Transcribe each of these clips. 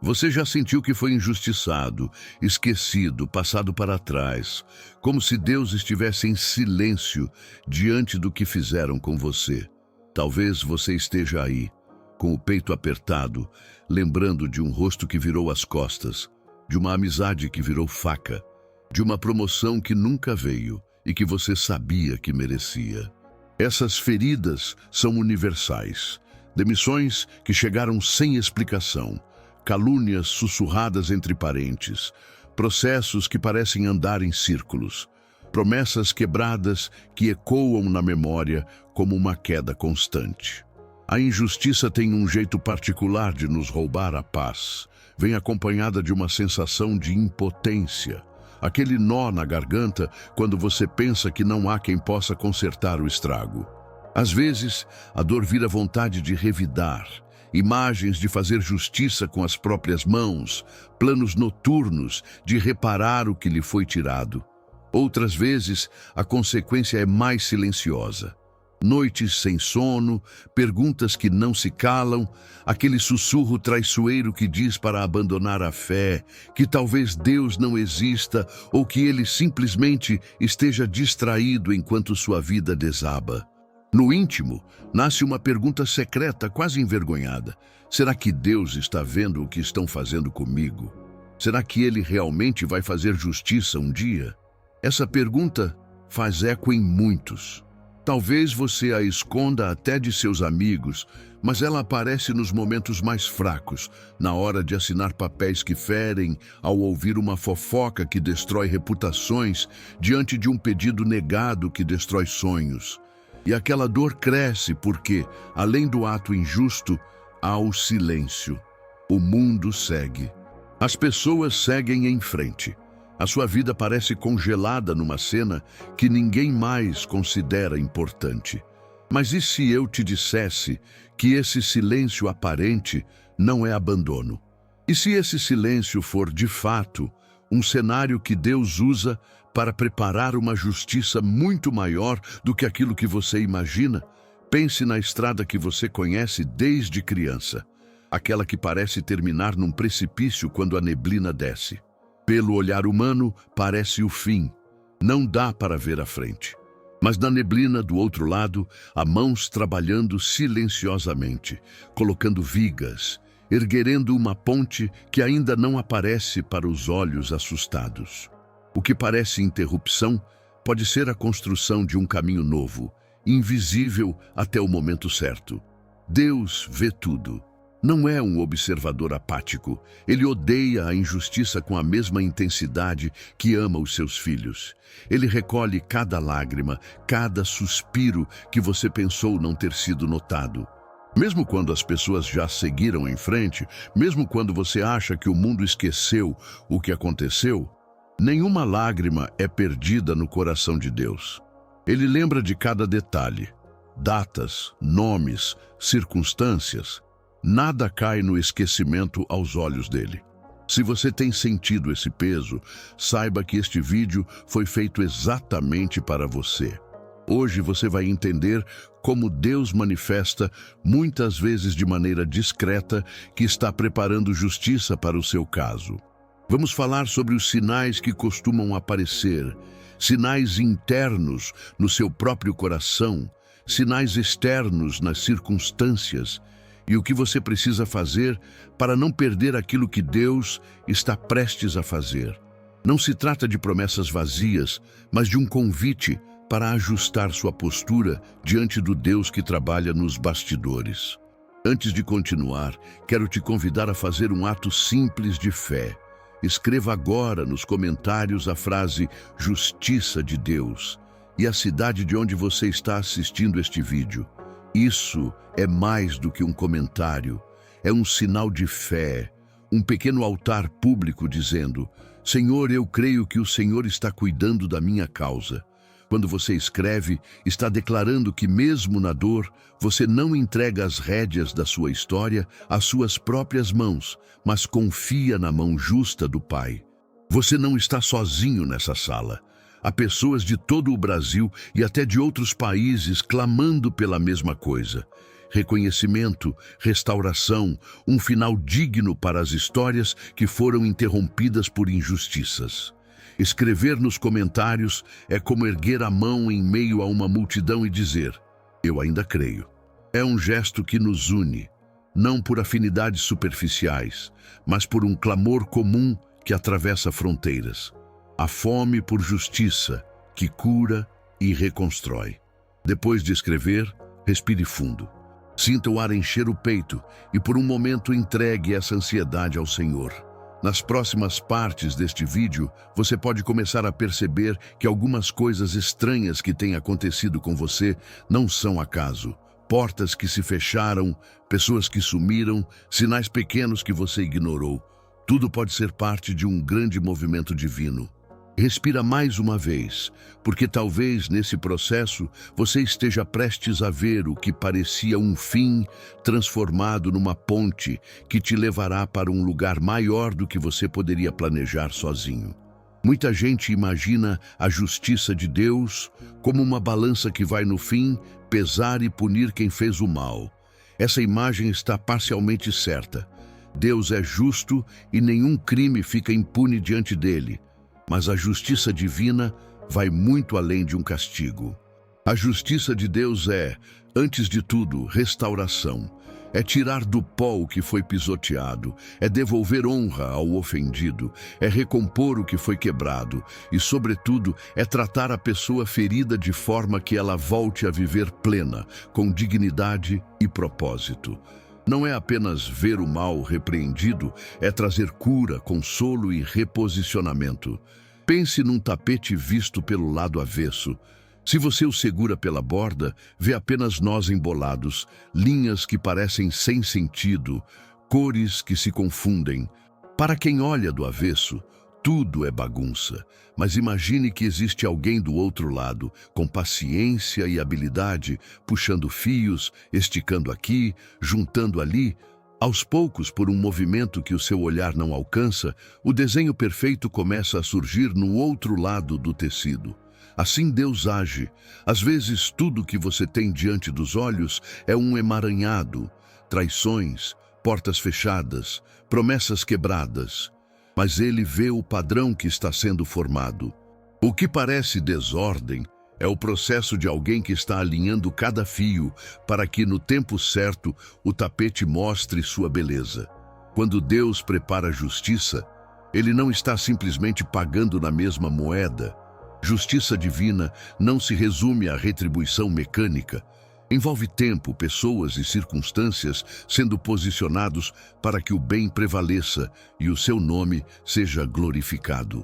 Você já sentiu que foi injustiçado, esquecido, passado para trás, como se Deus estivesse em silêncio diante do que fizeram com você? Talvez você esteja aí, com o peito apertado, lembrando de um rosto que virou as costas, de uma amizade que virou faca, de uma promoção que nunca veio e que você sabia que merecia. Essas feridas são universais. Demissões que chegaram sem explicação, calúnias sussurradas entre parentes, processos que parecem andar em círculos, promessas quebradas que ecoam na memória como uma queda constante. A injustiça tem um jeito particular de nos roubar a paz. Vem acompanhada de uma sensação de impotência, aquele nó na garganta quando você pensa que não há quem possa consertar o estrago. Às vezes, a dor vira vontade de revidar, imagens de fazer justiça com as próprias mãos, planos noturnos de reparar o que lhe foi tirado. Outras vezes, a consequência é mais silenciosa. Noites sem sono, perguntas que não se calam, aquele sussurro traiçoeiro que diz para abandonar a fé, que talvez Deus não exista ou que ele simplesmente esteja distraído enquanto sua vida desaba. No íntimo, nasce uma pergunta secreta, quase envergonhada. Será que Deus está vendo o que estão fazendo comigo? Será que ele realmente vai fazer justiça um dia? Essa pergunta faz eco em muitos. Talvez você a esconda até de seus amigos, mas ela aparece nos momentos mais fracos, na hora de assinar papéis que ferem, ao ouvir uma fofoca que destrói reputações, diante de um pedido negado que destrói sonhos. E aquela dor cresce porque, além do ato injusto, há o silêncio. O mundo segue. As pessoas seguem em frente. A sua vida parece congelada numa cena que ninguém mais considera importante. Mas e se eu te dissesse que esse silêncio aparente não é abandono? E se esse silêncio for, de fato, um cenário que Deus usa para preparar uma justiça muito maior do que aquilo que você imagina? Pense na estrada que você conhece desde criança, aquela que parece terminar num precipício quando a neblina desce. Pelo olhar humano, parece o fim. Não dá para ver a frente. Mas na neblina do outro lado, há mãos trabalhando silenciosamente, colocando vigas, erguerendo uma ponte que ainda não aparece para os olhos assustados. O que parece interrupção pode ser a construção de um caminho novo, invisível até o momento certo. Deus vê tudo. Não é um observador apático. Ele odeia a injustiça com a mesma intensidade que ama os seus filhos. Ele recolhe cada lágrima, cada suspiro que você pensou não ter sido notado. Mesmo quando as pessoas já seguiram em frente, mesmo quando você acha que o mundo esqueceu o que aconteceu, nenhuma lágrima é perdida no coração de Deus. Ele lembra de cada detalhe, datas, nomes, circunstâncias. Nada cai no esquecimento aos olhos dele. Se você tem sentido esse peso, saiba que este vídeo foi feito exatamente para você. Hoje você vai entender como Deus manifesta, muitas vezes de maneira discreta, que está preparando justiça para o seu caso. Vamos falar sobre os sinais que costumam aparecer, sinais internos no seu próprio coração, sinais externos nas circunstâncias, e o que você precisa fazer para não perder aquilo que Deus está prestes a fazer. Não se trata de promessas vazias, mas de um convite para ajustar sua postura diante do Deus que trabalha nos bastidores. Antes de continuar, quero te convidar a fazer um ato simples de fé. Escreva agora nos comentários a frase "Justiça de Deus" e a cidade de onde você está assistindo este vídeo. Isso é mais do que um comentário, é um sinal de fé, um pequeno altar público dizendo: Senhor, eu creio que o Senhor está cuidando da minha causa. Quando você escreve, está declarando que mesmo na dor, você não entrega as rédeas da sua história às suas próprias mãos, mas confia na mão justa do Pai. Você não está sozinho nessa sala. Há pessoas de todo o Brasil e até de outros países clamando pela mesma coisa. reconhecimento, restauração, um final digno para as histórias que foram interrompidas por injustiças. Escrever nos comentários é como erguer a mão em meio a uma multidão e dizer: eu ainda creio. É um gesto que nos une, não por afinidades superficiais, mas por um clamor comum que atravessa fronteiras. A fome por justiça, que cura e reconstrói. Depois de escrever, respire fundo. Sinta o ar encher o peito e por um momento entregue essa ansiedade ao Senhor. Nas próximas partes deste vídeo, você pode começar a perceber que algumas coisas estranhas que têm acontecido com você não são acaso. Portas que se fecharam, pessoas que sumiram, sinais pequenos que você ignorou. Tudo pode ser parte de um grande movimento divino. Respira mais uma vez, porque talvez nesse processo você esteja prestes a ver o que parecia um fim transformado numa ponte que te levará para um lugar maior do que você poderia planejar sozinho. Muita gente imagina a justiça de Deus como uma balança que vai no fim pesar e punir quem fez o mal. Essa imagem está parcialmente certa. Deus é justo e nenhum crime fica impune diante dele. Mas a justiça divina vai muito além de um castigo. A justiça de Deus é, antes de tudo, restauração. É tirar do pó o que foi pisoteado, é devolver honra ao ofendido, é recompor o que foi quebrado e, sobretudo, é tratar a pessoa ferida de forma que ela volte a viver plena, com dignidade e propósito. Não é apenas ver o mal repreendido, é trazer cura, consolo e reposicionamento. Pense num tapete visto pelo lado avesso. Se você o segura pela borda, vê apenas nós embolados, linhas que parecem sem sentido, cores que se confundem. Para quem olha do avesso, tudo é bagunça. Mas imagine que existe alguém do outro lado, com paciência e habilidade, puxando fios, esticando aqui, juntando ali. Aos poucos, por um movimento que o seu olhar não alcança, o desenho perfeito começa a surgir no outro lado do tecido. Assim Deus age. Às vezes, tudo que você tem diante dos olhos é um emaranhado, traições, portas fechadas, promessas quebradas. Mas ele vê o padrão que está sendo formado. O que parece desordem é o processo de alguém que está alinhando cada fio para que, no tempo certo, o tapete mostre sua beleza. Quando Deus prepara a justiça, ele não está simplesmente pagando na mesma moeda. Justiça divina não se resume à retribuição mecânica. Envolve tempo, pessoas e circunstâncias sendo posicionados para que o bem prevaleça e o seu nome seja glorificado.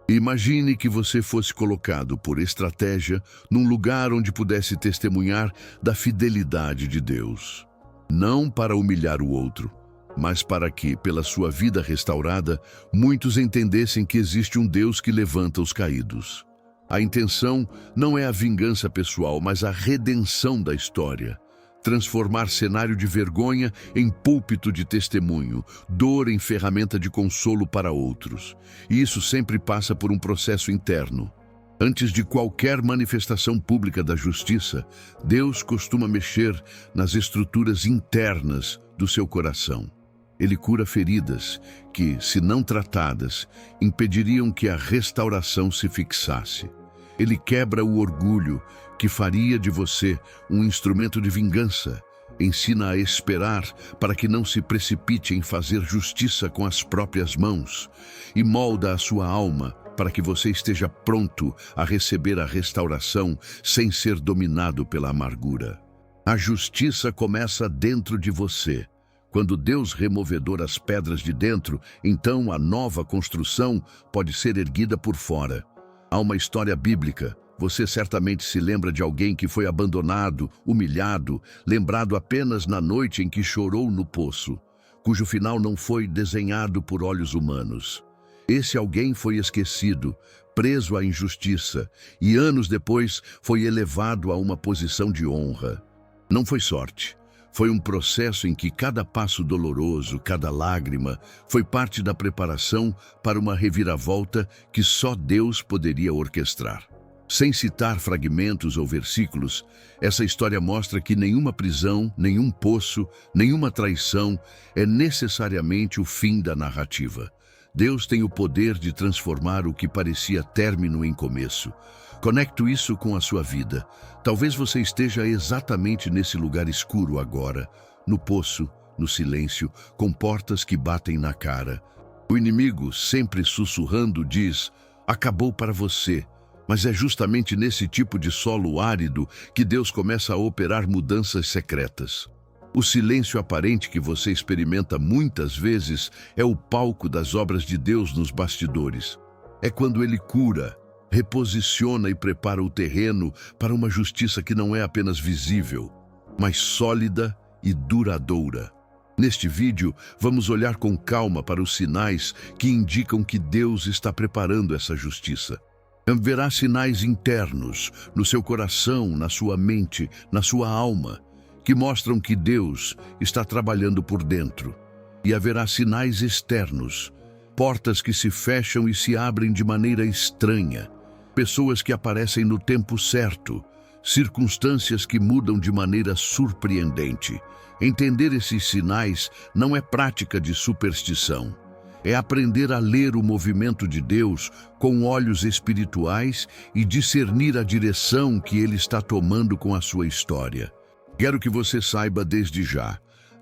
Imagine que você fosse colocado por estratégia num lugar onde pudesse testemunhar da fidelidade de Deus. Não para humilhar o outro, mas para que, pela sua vida restaurada, muitos entendessem que existe um Deus que levanta os caídos. A intenção não é a vingança pessoal, mas a redenção da história. Transformar cenário de vergonha em púlpito de testemunho, dor em ferramenta de consolo para outros. E isso sempre passa por um processo interno. Antes de qualquer manifestação pública da justiça, Deus costuma mexer nas estruturas internas do seu coração. Ele cura feridas que, se não tratadas, impediriam que a restauração se fixasse. Ele quebra o orgulho que faria de você um instrumento de vingança. Ensina a esperar para que não se precipite em fazer justiça com as próprias mãos. E molda a sua alma para que você esteja pronto a receber a restauração sem ser dominado pela amargura. A justiça começa dentro de você. Quando Deus removedor as pedras de dentro, então a nova construção pode ser erguida por fora. Há uma história bíblica. Você certamente se lembra de alguém que foi abandonado, humilhado, lembrado apenas na noite em que chorou no poço, cujo final não foi desenhado por olhos humanos. Esse alguém foi esquecido, preso à injustiça, e anos depois foi elevado a uma posição de honra. Não foi sorte. Foi um processo em que cada passo doloroso, cada lágrima, foi parte da preparação para uma reviravolta que só Deus poderia orquestrar. Sem citar fragmentos ou versículos, essa história mostra que nenhuma prisão, nenhum poço, nenhuma traição é necessariamente o fim da narrativa. Deus tem o poder de transformar o que parecia término em começo. Conecto isso com a sua vida. Talvez você esteja exatamente nesse lugar escuro agora, no poço, no silêncio, com portas que batem na cara. O inimigo, sempre sussurrando, diz: acabou para você. Mas é justamente nesse tipo de solo árido que Deus começa a operar mudanças secretas. O silêncio aparente que você experimenta muitas vezes é o palco das obras de Deus nos bastidores. É quando Ele cura, reposiciona e prepara o terreno para uma justiça que não é apenas visível, mas sólida e duradoura. Neste vídeo, vamos olhar com calma para os sinais que indicam que Deus está preparando essa justiça. Haverá sinais internos, no seu coração, na sua mente, na sua alma, que mostram que Deus está trabalhando por dentro. E haverá sinais externos, portas que se fecham e se abrem de maneira estranha, pessoas que aparecem no tempo certo, circunstâncias que mudam de maneira surpreendente. Entender esses sinais não é prática de superstição. É aprender a ler o movimento de Deus com olhos espirituais e discernir a direção que Ele está tomando com a sua história. Quero que você saiba desde já,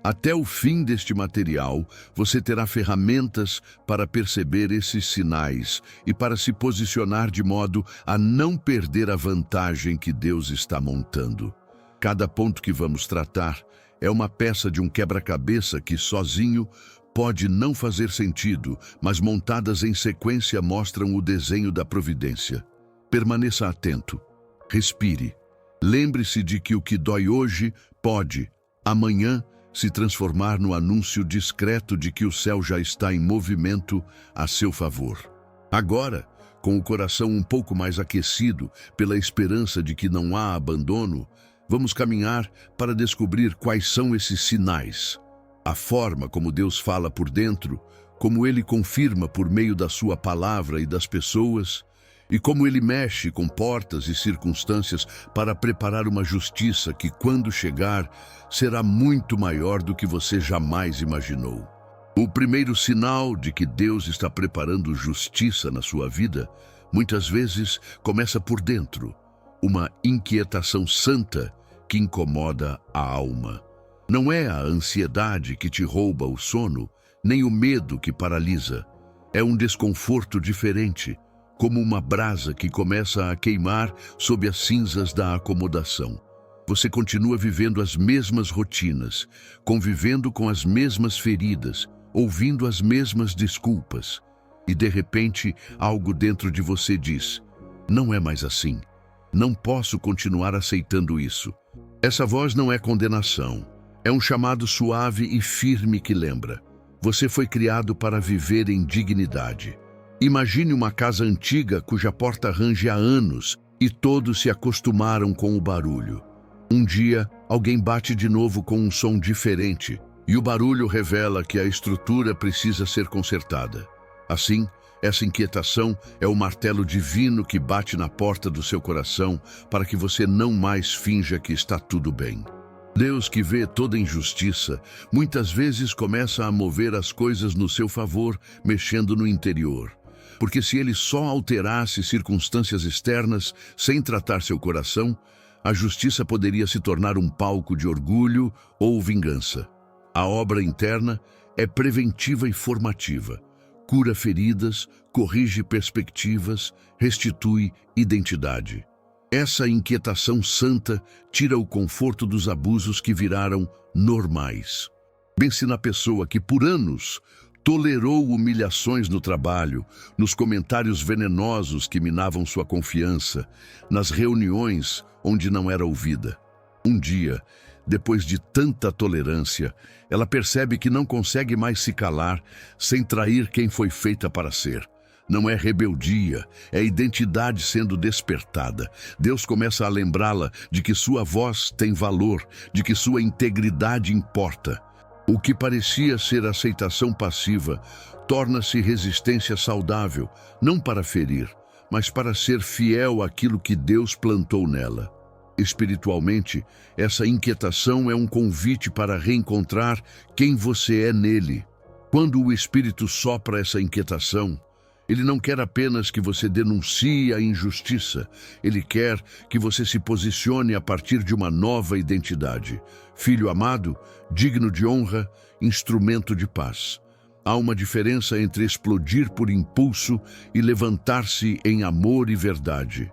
até o fim deste material, você terá ferramentas para perceber esses sinais e para se posicionar de modo a não perder a vantagem que Deus está montando. Cada ponto que vamos tratar é uma peça de um quebra-cabeça que, sozinho, pode não fazer sentido, mas montadas em sequência mostram o desenho da providência. Permaneça atento. Respire. Lembre-se de que o que dói hoje pode, amanhã, se transformar no anúncio discreto de que o céu já está em movimento a seu favor. Agora, com o coração um pouco mais aquecido pela esperança de que não há abandono, vamos caminhar para descobrir quais são esses sinais. A forma como Deus fala por dentro, como Ele confirma por meio da sua palavra e das pessoas, e como Ele mexe com portas e circunstâncias para preparar uma justiça que, quando chegar, será muito maior do que você jamais imaginou. O primeiro sinal de que Deus está preparando justiça na sua vida, muitas vezes começa por dentro, uma inquietação santa que incomoda a alma. Não é a ansiedade que te rouba o sono, nem o medo que paralisa. É um desconforto diferente, como uma brasa que começa a queimar sob as cinzas da acomodação. Você continua vivendo as mesmas rotinas, convivendo com as mesmas feridas, ouvindo as mesmas desculpas. E de repente, algo dentro de você diz: não é mais assim. Não posso continuar aceitando isso. Essa voz não é condenação. É um chamado suave e firme que lembra: você foi criado para viver em dignidade. Imagine uma casa antiga cuja porta range há anos e todos se acostumaram com o barulho. Um dia, alguém bate de novo com um som diferente e o barulho revela que a estrutura precisa ser consertada. Assim, essa inquietação é o martelo divino que bate na porta do seu coração para que você não mais finja que está tudo bem. Deus, que vê toda injustiça, muitas vezes começa a mover as coisas no seu favor, mexendo no interior. Porque se Ele só alterasse circunstâncias externas, sem tratar seu coração, a justiça poderia se tornar um palco de orgulho ou vingança. A obra interna é preventiva e formativa. Cura feridas, corrige perspectivas, restitui identidade. Essa inquietação santa tira o conforto dos abusos que viraram normais. Pense na pessoa que, por anos, tolerou humilhações no trabalho, nos comentários venenosos que minavam sua confiança, nas reuniões onde não era ouvida. Um dia, depois de tanta tolerância, ela percebe que não consegue mais se calar sem trair quem foi feita para ser. Não é rebeldia, é identidade sendo despertada. Deus começa a lembrá-la de que sua voz tem valor, de que sua integridade importa. O que parecia ser aceitação passiva torna-se resistência saudável, não para ferir, mas para ser fiel àquilo que Deus plantou nela. Espiritualmente, essa inquietação é um convite para reencontrar quem você é nele. Quando o Espírito sopra essa inquietação, ele não quer apenas que você denuncie a injustiça, ele quer que você se posicione a partir de uma nova identidade. Filho amado, digno de honra, instrumento de paz. Há uma diferença entre explodir por impulso e levantar-se em amor e verdade.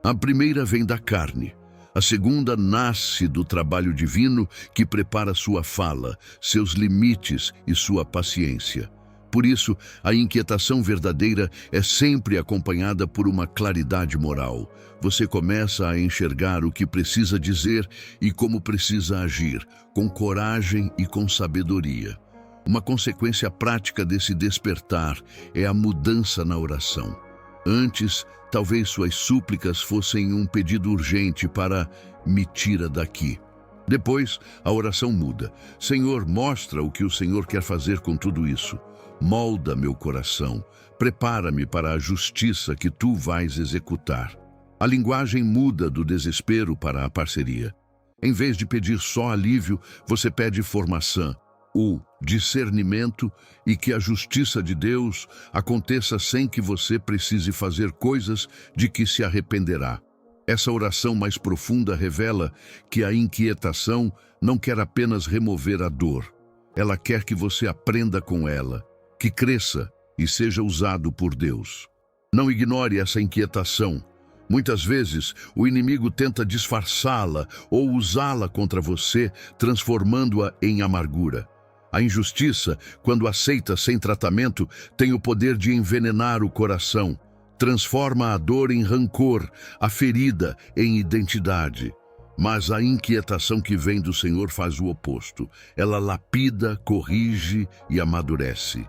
A primeira vem da carne. A segunda nasce do trabalho divino que prepara sua fala, seus limites e sua paciência. Por isso, a inquietação verdadeira é sempre acompanhada por uma claridade moral. Você começa a enxergar o que precisa dizer e como precisa agir, com coragem e com sabedoria. Uma consequência prática desse despertar é a mudança na oração. Antes, talvez suas súplicas fossem um pedido urgente para "me tira daqui". Depois, a oração muda. Senhor, mostra o que o Senhor quer fazer com tudo isso. Molda meu coração. Prepara-me para a justiça que tu vais executar. A linguagem muda do desespero para a parceria. Em vez de pedir só alívio, você pede formação, o discernimento e que a justiça de Deus aconteça sem que você precise fazer coisas de que se arrependerá. Essa oração mais profunda revela que a inquietação não quer apenas remover a dor. Ela quer que você aprenda com ela, que cresça e seja usado por Deus. Não ignore essa inquietação. Muitas vezes, o inimigo tenta disfarçá-la ou usá-la contra você, transformando-a em amargura. A injustiça, quando aceita sem tratamento, tem o poder de envenenar o coração. Transforma a dor em rancor, a ferida em identidade. Mas a inquietação que vem do Senhor faz o oposto. Ela lapida, corrige e amadurece.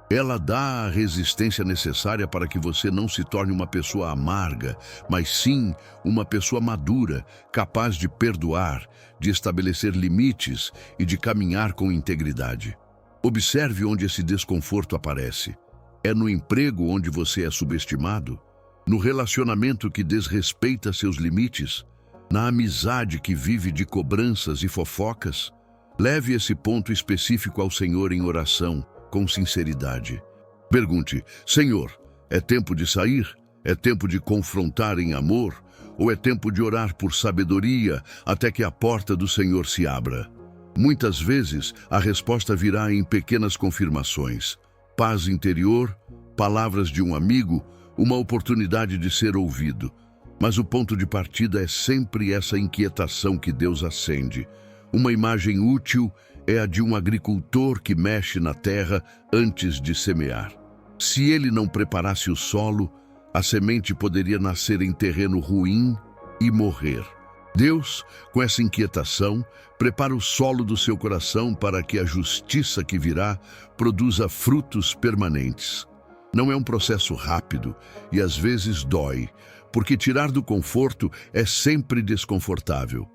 Ela dá a resistência necessária para que você não se torne uma pessoa amarga, mas sim uma pessoa madura, capaz de perdoar, de estabelecer limites e de caminhar com integridade. Observe onde esse desconforto aparece. É no emprego onde você é subestimado? No relacionamento que desrespeita seus limites? Na amizade que vive de cobranças e fofocas? Leve esse ponto específico ao Senhor em oração, com sinceridade. Pergunte: Senhor, é tempo de sair? É tempo de confrontar em amor? Ou é tempo de orar por sabedoria até que a porta do Senhor se abra? Muitas vezes, a resposta virá em pequenas confirmações. Paz interior, palavras de um amigo, uma oportunidade de ser ouvido. Mas o ponto de partida é sempre essa inquietação que Deus acende. Uma imagem útil é a de um agricultor que mexe na terra antes de semear. Se ele não preparasse o solo, a semente poderia nascer em terreno ruim e morrer. Deus, com essa inquietação, prepara o solo do seu coração para que a justiça que virá produza frutos permanentes. Não é um processo rápido e às vezes dói, porque tirar do conforto é sempre desconfortável.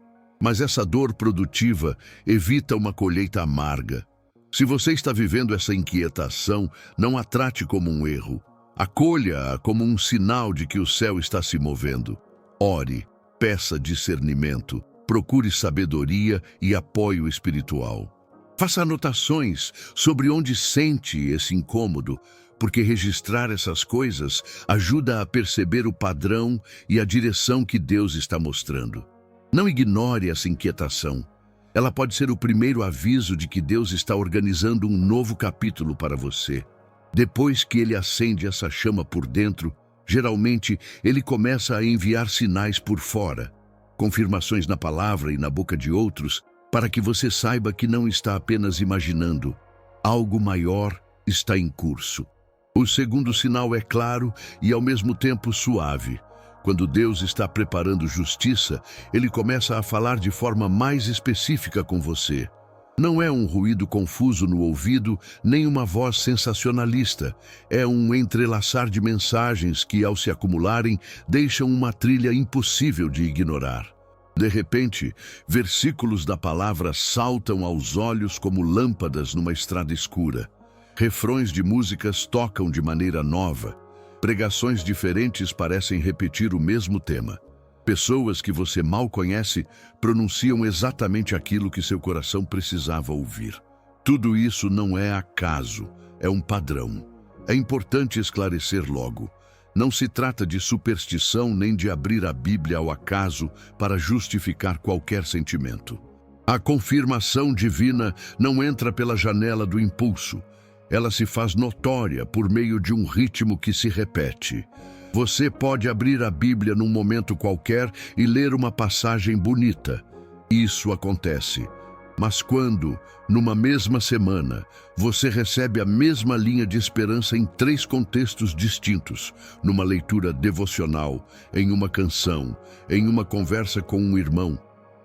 Mas essa dor produtiva evita uma colheita amarga. Se você está vivendo essa inquietação, não a trate como um erro. Acolha-a como um sinal de que o céu está se movendo. Ore, peça discernimento, procure sabedoria e apoio espiritual. Faça anotações sobre onde sente esse incômodo, porque registrar essas coisas ajuda a perceber o padrão e a direção que Deus está mostrando. Não ignore essa inquietação. Ela pode ser o primeiro aviso de que Deus está organizando um novo capítulo para você. Depois que Ele acende essa chama por dentro, geralmente Ele começa a enviar sinais por fora, confirmações na palavra e na boca de outros, para que você saiba que não está apenas imaginando. Algo maior está em curso. O segundo sinal é claro e ao mesmo tempo suave. Quando Deus está preparando justiça, Ele começa a falar de forma mais específica com você. Não é um ruído confuso no ouvido, nem uma voz sensacionalista. É um entrelaçar de mensagens que, ao se acumularem, deixam uma trilha impossível de ignorar. De repente, versículos da palavra saltam aos olhos como lâmpadas numa estrada escura. Refrões de músicas tocam de maneira nova. Pregações diferentes parecem repetir o mesmo tema. Pessoas que você mal conhece pronunciam exatamente aquilo que seu coração precisava ouvir. Tudo isso não é acaso, é um padrão. É importante esclarecer logo. Não se trata de superstição nem de abrir a Bíblia ao acaso para justificar qualquer sentimento. A confirmação divina não entra pela janela do impulso. Ela se faz notória por meio de um ritmo que se repete. Você pode abrir a Bíblia num momento qualquer e ler uma passagem bonita. Isso acontece. Mas quando, numa mesma semana, você recebe a mesma linha de esperança em 3 contextos distintos, numa leitura devocional, em uma canção, em uma conversa com um irmão,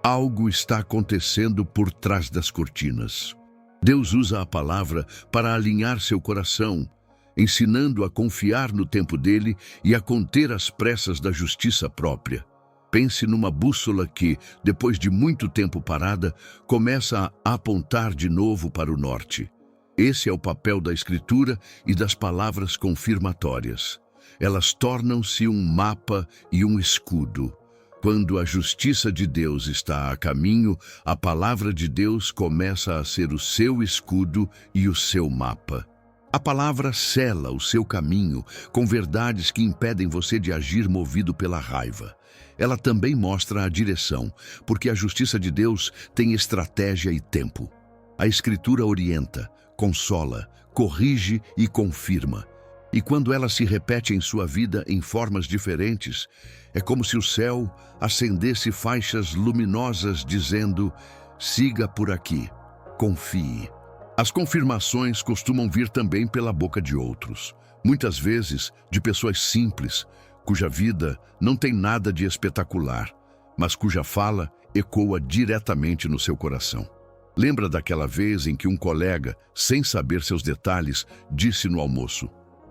algo está acontecendo por trás das cortinas. Deus usa a palavra para alinhar seu coração, ensinando a confiar no tempo dele e a conter as pressas da justiça própria. Pense numa bússola que, depois de muito tempo parada, começa a apontar de novo para o norte. Esse é o papel da Escritura e das palavras confirmatórias. Elas tornam-se um mapa e um escudo. Quando a justiça de Deus está a caminho, a palavra de Deus começa a ser o seu escudo e o seu mapa. A palavra sela o seu caminho com verdades que impedem você de agir movido pela raiva. Ela também mostra a direção, porque a justiça de Deus tem estratégia e tempo. A Escritura orienta, consola, corrige e confirma. E quando ela se repete em sua vida em formas diferentes, é como se o céu acendesse faixas luminosas dizendo: siga por aqui, confie. As confirmações costumam vir também pela boca de outros, muitas vezes de pessoas simples, cuja vida não tem nada de espetacular, mas cuja fala ecoa diretamente no seu coração. Lembra daquela vez em que um colega, sem saber seus detalhes, disse no almoço: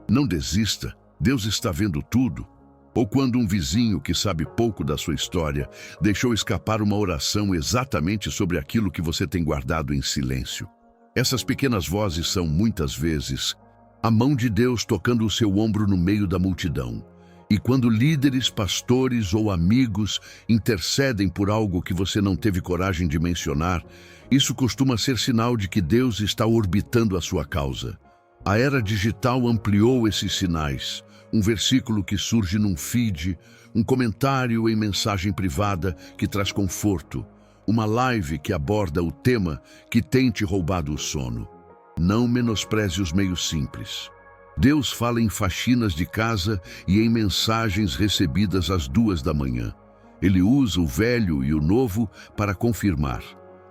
não desista, Deus está vendo tudo. Ou quando um vizinho que sabe pouco da sua história deixou escapar uma oração exatamente sobre aquilo que você tem guardado em silêncio. Essas pequenas vozes são, muitas vezes, a mão de Deus tocando o seu ombro no meio da multidão. E quando líderes, pastores ou amigos intercedem por algo que você não teve coragem de mencionar, isso costuma ser sinal de que Deus está orbitando a sua causa. A era digital ampliou esses sinais. Um versículo que surge num feed, um comentário em mensagem privada que traz conforto, uma live que aborda o tema que tem te roubado o sono. Não menospreze os meios simples. Deus fala em faxinas de casa e em mensagens recebidas às 2 da manhã. Ele usa o velho e o novo para confirmar.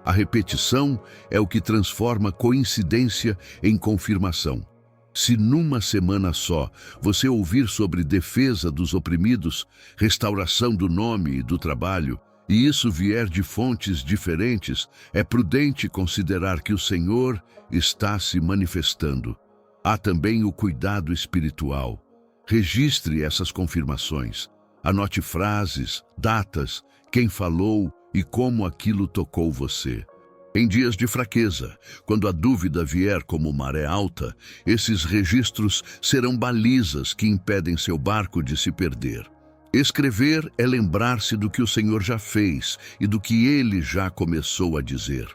A repetição é o que transforma coincidência em confirmação. Se numa semana só você ouvir sobre defesa dos oprimidos, restauração do nome e do trabalho, e isso vier de fontes diferentes, é prudente considerar que o Senhor está se manifestando. Há também o cuidado espiritual. Registre essas confirmações. Anote frases, datas, quem falou e como aquilo tocou você. Em dias de fraqueza, quando a dúvida vier como maré alta, esses registros serão balizas que impedem seu barco de se perder. Escrever é lembrar-se do que o Senhor já fez e do que Ele já começou a dizer.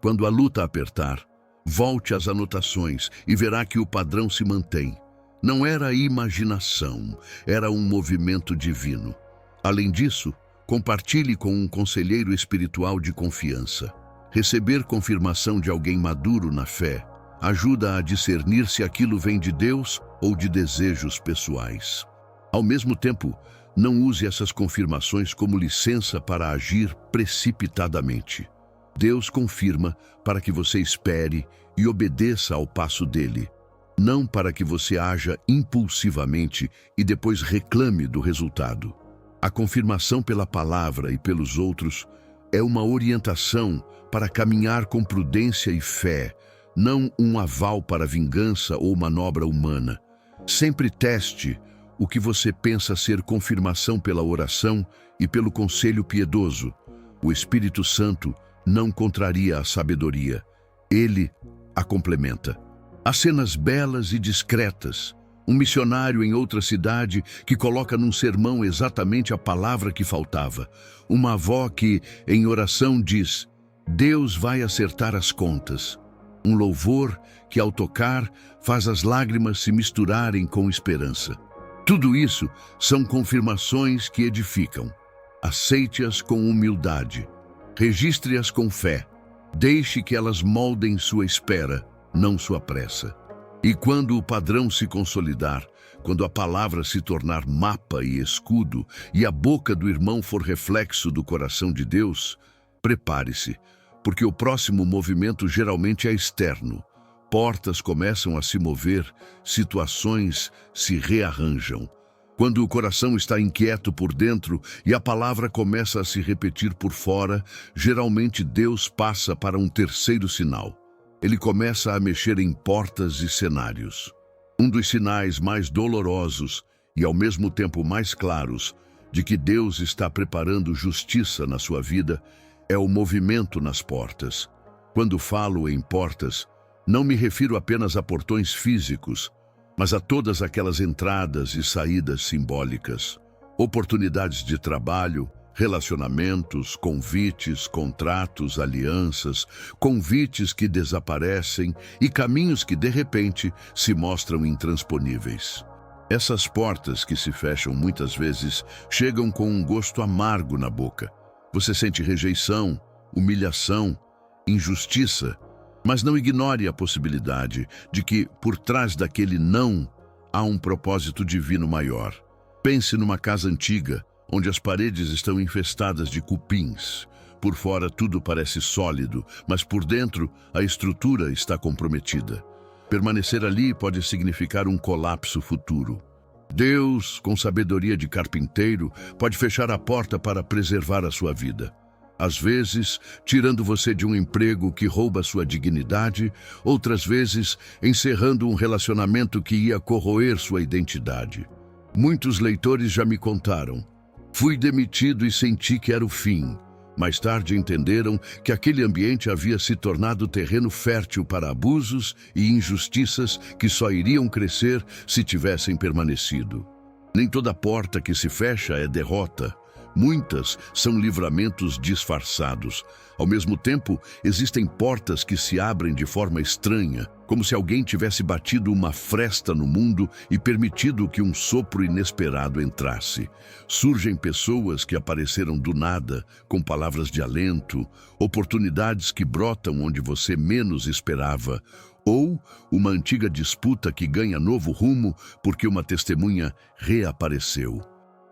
Quando a luta apertar, volte às anotações e verá que o padrão se mantém. Não era imaginação, era um movimento divino. Além disso, compartilhe com um conselheiro espiritual de confiança. Receber confirmação de alguém maduro na fé ajuda a discernir se aquilo vem de Deus ou de desejos pessoais. Ao mesmo tempo, não use essas confirmações como licença para agir precipitadamente. Deus confirma para que você espere e obedeça ao passo dele, não para que você haja impulsivamente e depois reclame do resultado. A confirmação pela palavra e pelos outros é uma orientação para caminhar com prudência e fé, não um aval para vingança ou manobra humana. Sempre teste o que você pensa ser confirmação pela oração e pelo conselho piedoso. O Espírito Santo não contraria a sabedoria, ele a complementa. Há cenas belas e discretas, Um missionário em outra cidade que coloca num sermão exatamente a palavra que faltava. Uma avó que, em oração, diz: Deus vai acertar as contas. Um louvor que, ao tocar, faz as lágrimas se misturarem com esperança. Tudo isso são confirmações que edificam. Aceite-as com humildade. Registre-as com fé. Deixe que elas moldem sua espera, não sua pressa. E quando o padrão se consolidar, quando a palavra se tornar mapa e escudo, e a boca do irmão for reflexo do coração de Deus, prepare-se, porque o próximo movimento geralmente é externo. Portas começam a se mover, situações se rearranjam. Quando o coração está inquieto por dentro e a palavra começa a se repetir por fora, geralmente Deus passa para um terceiro sinal. Ele começa a mexer em portas e cenários. Um dos sinais mais dolorosos e ao mesmo tempo mais claros de que Deus está preparando justiça na sua vida é o movimento nas portas. Quando falo em portas, não me refiro apenas a portões físicos, mas a todas aquelas entradas e saídas simbólicas, oportunidades de trabalho, relacionamentos, convites, contratos, alianças, convites que desaparecem e caminhos que, de repente, se mostram intransponíveis. Essas portas que se fecham muitas vezes chegam com um gosto amargo na boca. Você sente rejeição, humilhação, injustiça, mas não ignore a possibilidade de que, por trás daquele não, há um propósito divino maior. Pense numa casa antiga, onde as paredes estão infestadas de cupins. Por fora tudo parece sólido, mas por dentro a estrutura está comprometida. Permanecer ali pode significar um colapso futuro. Deus, com sabedoria de carpinteiro, pode fechar a porta para preservar a sua vida. Às vezes, tirando você de um emprego que rouba sua dignidade, outras vezes, encerrando um relacionamento que ia corroer sua identidade. Muitos leitores já me contaram: fui demitido e senti que era o fim. Mais tarde entenderam que aquele ambiente havia se tornado terreno fértil para abusos e injustiças que só iriam crescer se tivessem permanecido. Nem toda porta que se fecha é derrota. Muitas são livramentos disfarçados. Ao mesmo tempo, existem portas que se abrem de forma estranha, como se alguém tivesse batido uma fresta no mundo e permitido que um sopro inesperado entrasse. Surgem pessoas que apareceram do nada, com palavras de alento, oportunidades que brotam onde você menos esperava, ou uma antiga disputa que ganha novo rumo porque uma testemunha reapareceu.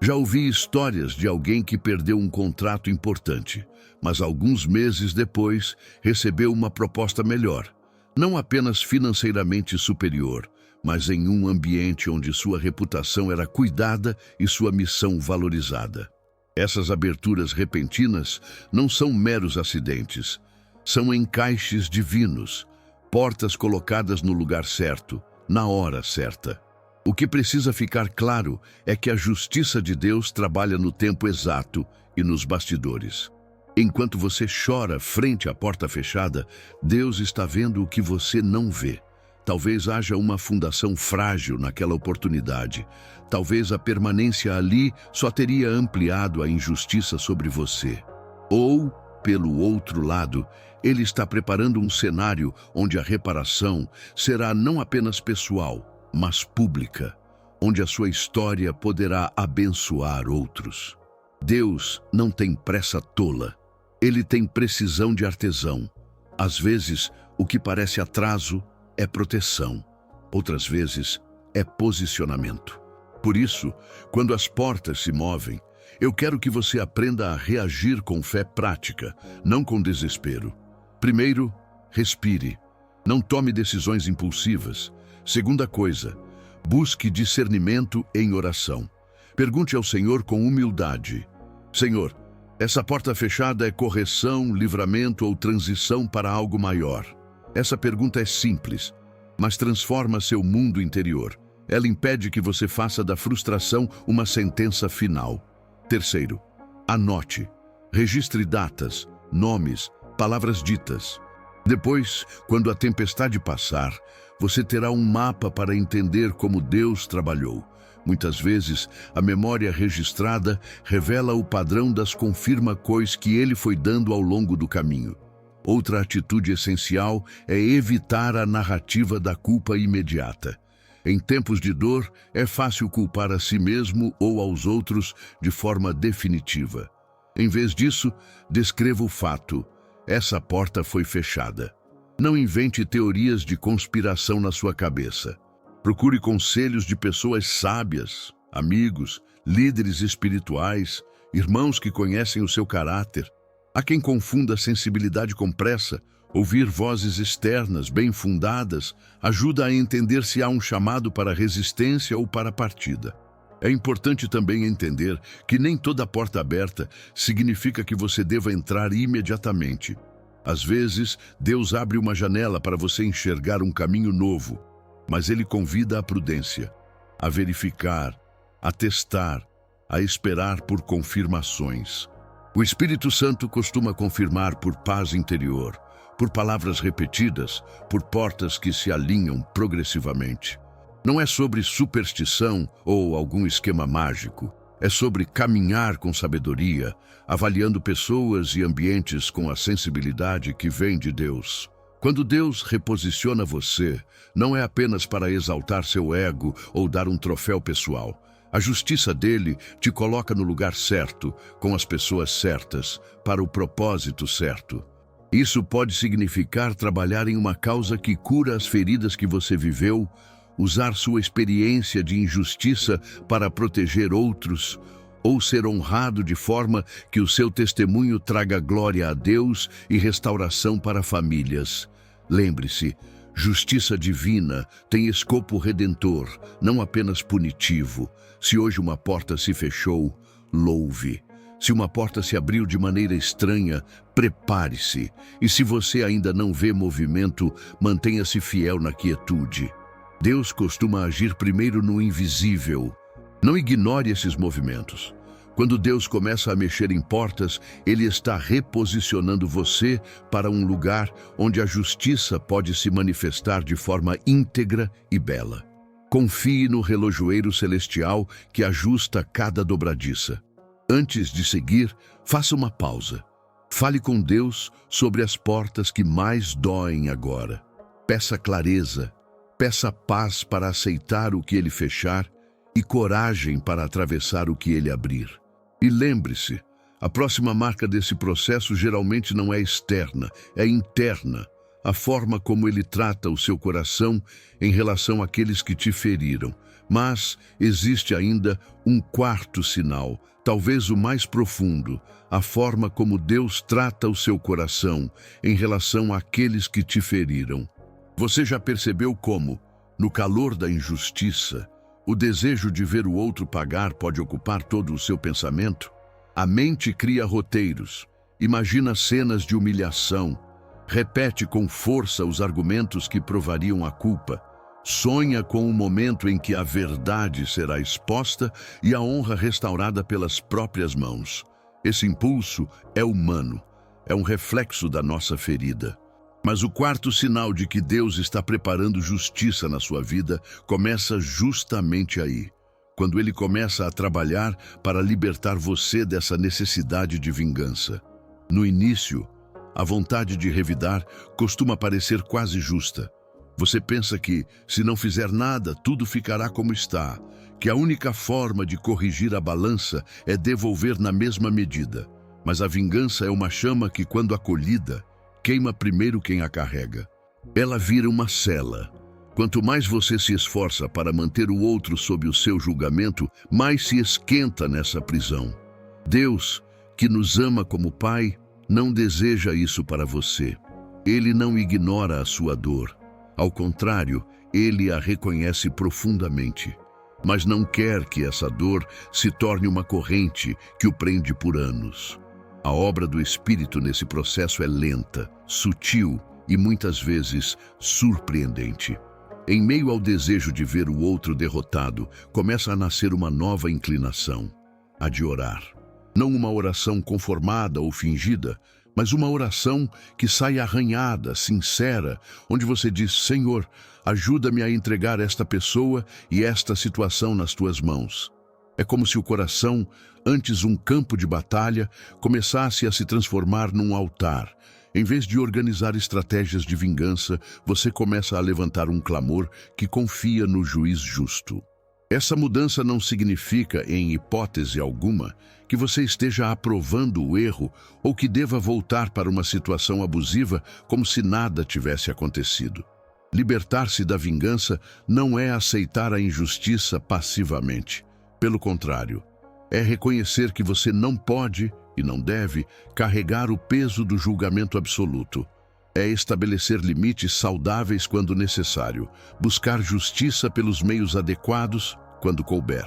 Já ouvi histórias de alguém que perdeu um contrato importante, mas alguns meses depois recebeu uma proposta melhor. Não apenas financeiramente superior, mas em um ambiente onde sua reputação era cuidada e sua missão valorizada. Essas aberturas repentinas não são meros acidentes, são encaixes divinos, portas colocadas no lugar certo, na hora certa. O que precisa ficar claro é que a justiça de Deus trabalha no tempo exato e nos bastidores. Enquanto você chora frente à porta fechada, Deus está vendo o que você não vê. Talvez haja uma fundação frágil naquela oportunidade. Talvez a permanência ali só teria ampliado a injustiça sobre você. Ou, pelo outro lado, Ele está preparando um cenário onde a reparação será não apenas pessoal, mas pública, onde a sua história poderá abençoar outros. Deus não tem pressa tola. Ele tem precisão de artesão. Às vezes, o que parece atraso é proteção. Outras vezes, é posicionamento. Por isso, quando as portas se movem, eu quero que você aprenda a reagir com fé prática, não com desespero. Primeiro, respire. Não tome decisões impulsivas. Segunda coisa, busque discernimento em oração. Pergunte ao Senhor com humildade: Senhor, essa porta fechada é correção, livramento ou transição para algo maior? Essa pergunta é simples, mas transforma seu mundo interior. Ela impede que você faça da frustração uma sentença final. Terceiro, anote. Registre datas, nomes, palavras ditas. Depois, quando a tempestade passar, você terá um mapa para entender como Deus trabalhou. Muitas vezes, a memória registrada revela o padrão das confirmações que ele foi dando ao longo do caminho. Outra atitude essencial é evitar a narrativa da culpa imediata. Em tempos de dor, é fácil culpar a si mesmo ou aos outros de forma definitiva. Em vez disso, descreva o fato: essa porta foi fechada. Não invente teorias de conspiração na sua cabeça. Procure conselhos de pessoas sábias, amigos, líderes espirituais, irmãos que conhecem o seu caráter. Há quem confunda sensibilidade com pressa. Ouvir vozes externas bem fundadas ajuda a entender se há um chamado para resistência ou para partida. É importante também entender que nem toda porta aberta significa que você deva entrar imediatamente. Às vezes, Deus abre uma janela para você enxergar um caminho novo, mas Ele convida à prudência, a verificar, a testar, a esperar por confirmações. O Espírito Santo costuma confirmar por paz interior, por palavras repetidas, por portas que se alinham progressivamente. Não é sobre superstição ou algum esquema mágico. É sobre caminhar com sabedoria, avaliando pessoas e ambientes com a sensibilidade que vem de Deus. Quando Deus reposiciona você, não é apenas para exaltar seu ego ou dar um troféu pessoal. A justiça dele te coloca no lugar certo, com as pessoas certas, para o propósito certo. Isso pode significar trabalhar em uma causa que cura as feridas que você viveu, usar sua experiência de injustiça para proteger outros, ou ser honrado de forma que o seu testemunho traga glória a Deus e restauração para famílias. Lembre-se, justiça divina tem escopo redentor, não apenas punitivo. Se hoje uma porta se fechou, louve. Se uma porta se abriu de maneira estranha, prepare-se. E se você ainda não vê movimento, mantenha-se fiel na quietude. Deus costuma agir primeiro no invisível. Não ignore esses movimentos. Quando Deus começa a mexer em portas, Ele está reposicionando você para um lugar onde a justiça pode se manifestar de forma íntegra e bela. Confie no relojoeiro celestial que ajusta cada dobradiça. Antes de seguir, faça uma pausa. Fale com Deus sobre as portas que mais doem agora. Peça clareza. Peça paz para aceitar o que Ele fechar e coragem para atravessar o que Ele abrir. E lembre-se, a próxima marca desse processo geralmente não é externa, é interna. A forma como Ele trata o seu coração em relação àqueles que te feriram. Mas existe ainda um quarto sinal, talvez o mais profundo, a forma como Deus trata o seu coração em relação àqueles que te feriram. Você já percebeu como, no calor da injustiça, o desejo de ver o outro pagar pode ocupar todo o seu pensamento? A mente cria roteiros, imagina cenas de humilhação, repete com força os argumentos que provariam a culpa, sonha com o momento em que a verdade será exposta e a honra restaurada pelas próprias mãos. Esse impulso é humano, é um reflexo da nossa ferida. Mas o quarto sinal de que Deus está preparando justiça na sua vida começa justamente aí, quando Ele começa a trabalhar para libertar você dessa necessidade de vingança. No início, a vontade de revidar costuma parecer quase justa. Você pensa que, se não fizer nada, tudo ficará como está, que a única forma de corrigir a balança é devolver na mesma medida. Mas a vingança é uma chama que, quando acolhida, queima primeiro quem a carrega. Ela vira uma sela. Quanto mais você se esforça para manter o outro sob o seu julgamento, mais se esquenta nessa prisão. Deus, que nos ama como Pai, não deseja isso para você. Ele não ignora a sua dor. Ao contrário, Ele a reconhece profundamente. Mas não quer que essa dor se torne uma corrente que o prende por anos. A obra do Espírito nesse processo é lenta, sutil e muitas vezes surpreendente. Em meio ao desejo de ver o outro derrotado, começa a nascer uma nova inclinação, a de orar. Não uma oração conformada ou fingida, mas uma oração que sai arranhada, sincera, onde você diz: Senhor, ajuda-me a entregar esta pessoa e esta situação nas tuas mãos. É como se o coração, antes um campo de batalha, começasse a se transformar num altar. Em vez de organizar estratégias de vingança, você começa a levantar um clamor que confia no juiz justo. Essa mudança não significa, em hipótese alguma, que você esteja aprovando o erro ou que deva voltar para uma situação abusiva como se nada tivesse acontecido. Libertar-se da vingança não é aceitar a injustiça passivamente. Pelo contrário, é reconhecer que você não pode e não deve carregar o peso do julgamento absoluto. É estabelecer limites saudáveis quando necessário, buscar justiça pelos meios adequados quando couber,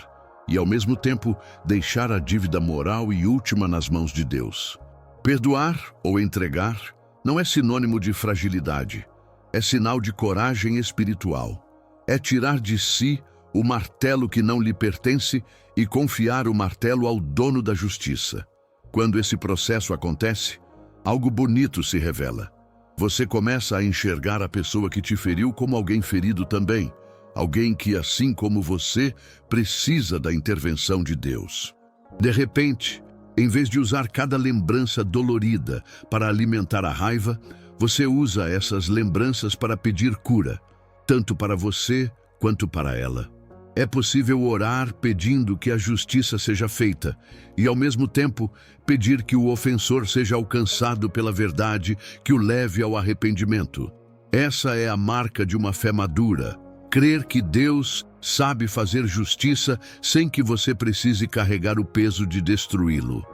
e ao mesmo tempo deixar a dívida moral e última nas mãos de Deus. Perdoar ou entregar não é sinônimo de fragilidade, é sinal de coragem espiritual. É tirar de si o martelo que não lhe pertence e confiar o martelo ao dono da justiça. Quando esse processo acontece, algo bonito se revela. Você começa a enxergar a pessoa que te feriu como alguém ferido também, alguém que, assim como você, precisa da intervenção de Deus. De repente, em vez de usar cada lembrança dolorida para alimentar a raiva, você usa essas lembranças para pedir cura, tanto para você quanto para ela. É possível orar pedindo que a justiça seja feita e, ao mesmo tempo, pedir que o ofensor seja alcançado pela verdade que o leve ao arrependimento. Essa é a marca de uma fé madura. Crer que Deus sabe fazer justiça sem que você precise carregar o peso de destruí-lo.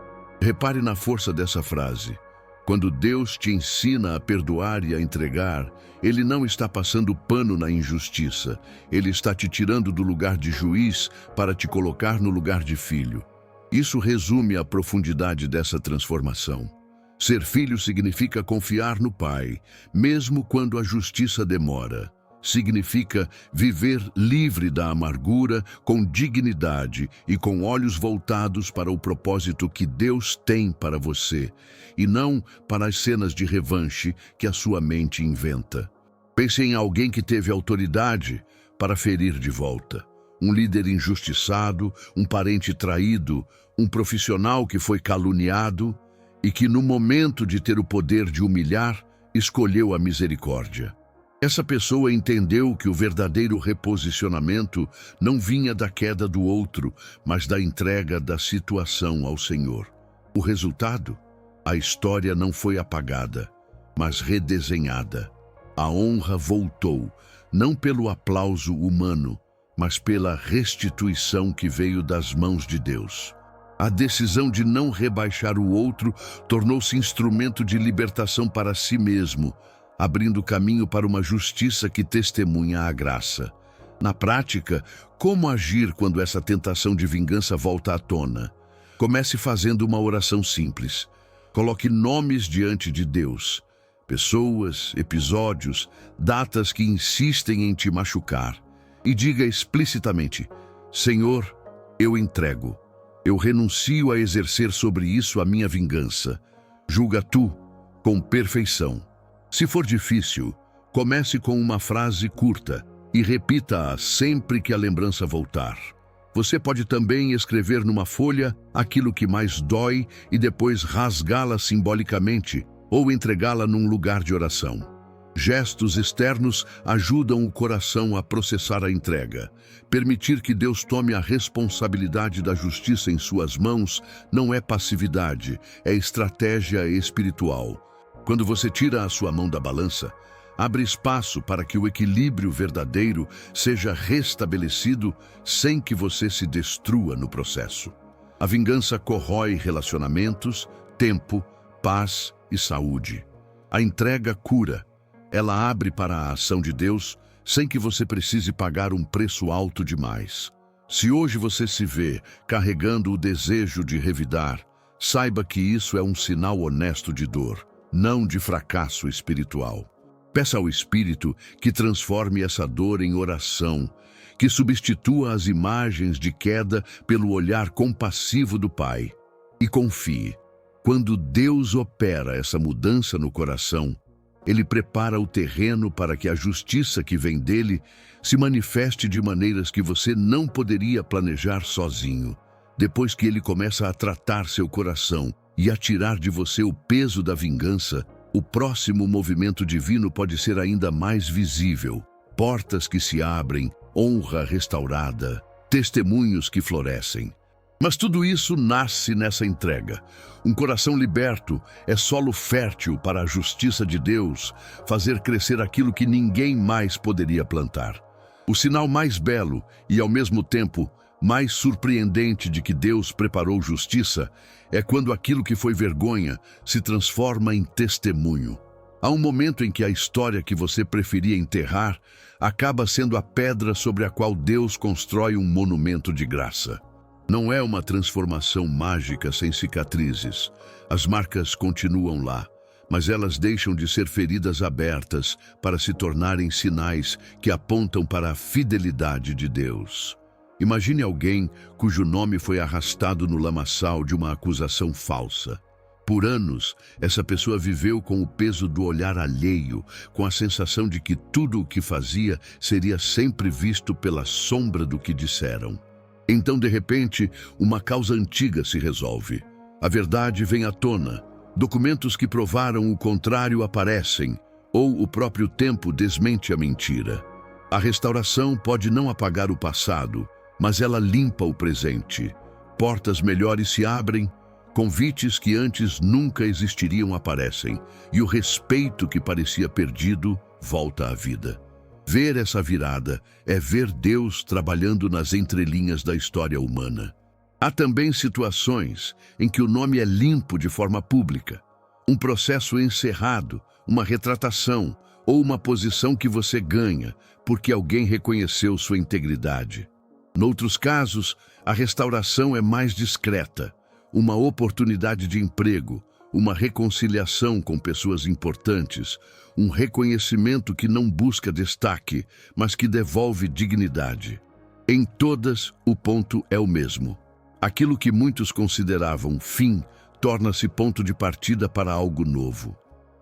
Repare na força dessa frase. Quando Deus te ensina a perdoar e a entregar, Ele não está passando pano na injustiça. Ele está te tirando do lugar de juiz para te colocar no lugar de filho. Isso resume a profundidade dessa transformação. Ser filho significa confiar no Pai, mesmo quando a justiça demora. Significa viver livre da amargura, com dignidade e com olhos voltados para o propósito que Deus tem para você, e não para as cenas de revanche que a sua mente inventa. Pense em alguém que teve autoridade para ferir de volta. Um líder injustiçado, um parente traído, um profissional que foi caluniado e que, no momento de ter o poder de humilhar, escolheu a misericórdia. Essa pessoa entendeu que o verdadeiro reposicionamento não vinha da queda do outro, mas da entrega da situação ao Senhor. O resultado? A história não foi apagada, mas redesenhada. A honra voltou, não pelo aplauso humano, mas pela restituição que veio das mãos de Deus. A decisão de não rebaixar o outro tornou-se instrumento de libertação para si mesmo, abrindo caminho para uma justiça que testemunha a graça. Na prática, como agir quando essa tentação de vingança volta à tona? Comece fazendo uma oração simples. Coloque nomes diante de Deus, pessoas, episódios, datas que insistem em te machucar, e diga explicitamente: Senhor, eu entrego. Eu renuncio a exercer sobre isso a minha vingança. Julga tu com perfeição. Se for difícil, comece com uma frase curta e repita-a sempre que a lembrança voltar. Você pode também escrever numa folha aquilo que mais dói e depois rasgá-la simbolicamente ou entregá-la num lugar de oração. Gestos externos ajudam o coração a processar a entrega. Permitir que Deus tome a responsabilidade da justiça em suas mãos não é passividade, é estratégia espiritual. Quando você tira a sua mão da balança, abre espaço para que o equilíbrio verdadeiro seja restabelecido sem que você se destrua no processo. A vingança corrói relacionamentos, tempo, paz e saúde. A entrega cura. Ela abre para a ação de Deus sem que você precise pagar um preço alto demais. Se hoje você se vê carregando o desejo de revidar, saiba que isso é um sinal honesto de dor, não de fracasso espiritual. Peça ao Espírito que transforme essa dor em oração, que substitua as imagens de queda pelo olhar compassivo do Pai. E confie. Quando Deus opera essa mudança no coração, Ele prepara o terreno para que a justiça que vem dele se manifeste de maneiras que você não poderia planejar sozinho. Depois que Ele começa a tratar seu coração e a tirar de você o peso da vingança, o próximo movimento divino pode ser ainda mais visível. Portas que se abrem, honra restaurada, testemunhos que florescem. Mas tudo isso nasce nessa entrega. Um coração liberto é solo fértil para a justiça de Deus fazer crescer aquilo que ninguém mais poderia plantar. O sinal mais belo e, ao mesmo tempo, mais surpreendente de que Deus preparou justiça é quando aquilo que foi vergonha se transforma em testemunho. Há um momento em que a história que você preferia enterrar acaba sendo a pedra sobre a qual Deus constrói um monumento de graça. Não é uma transformação mágica sem cicatrizes. As marcas continuam lá, mas elas deixam de ser feridas abertas para se tornarem sinais que apontam para a fidelidade de Deus. Imagine alguém cujo nome foi arrastado no lamaçal de uma acusação falsa. Por anos, essa pessoa viveu com o peso do olhar alheio, com a sensação de que tudo o que fazia seria sempre visto pela sombra do que disseram. Então, de repente, uma causa antiga se resolve. A verdade vem à tona, documentos que provaram o contrário aparecem, ou o próprio tempo desmente a mentira. A restauração pode não apagar o passado, mas ela limpa o presente. Portas melhores se abrem, convites que antes nunca existiriam aparecem, e o respeito que parecia perdido volta à vida. Ver essa virada é ver Deus trabalhando nas entrelinhas da história humana. Há também situações em que o nome é limpo de forma pública. Um processo encerrado, uma retratação ou uma posição que você ganha porque alguém reconheceu sua integridade. Noutros casos, a restauração é mais discreta. Uma oportunidade de emprego, uma reconciliação com pessoas importantes, um reconhecimento que não busca destaque, mas que devolve dignidade. Em todas, o ponto é o mesmo. Aquilo que muitos consideravam fim torna-se ponto de partida para algo novo.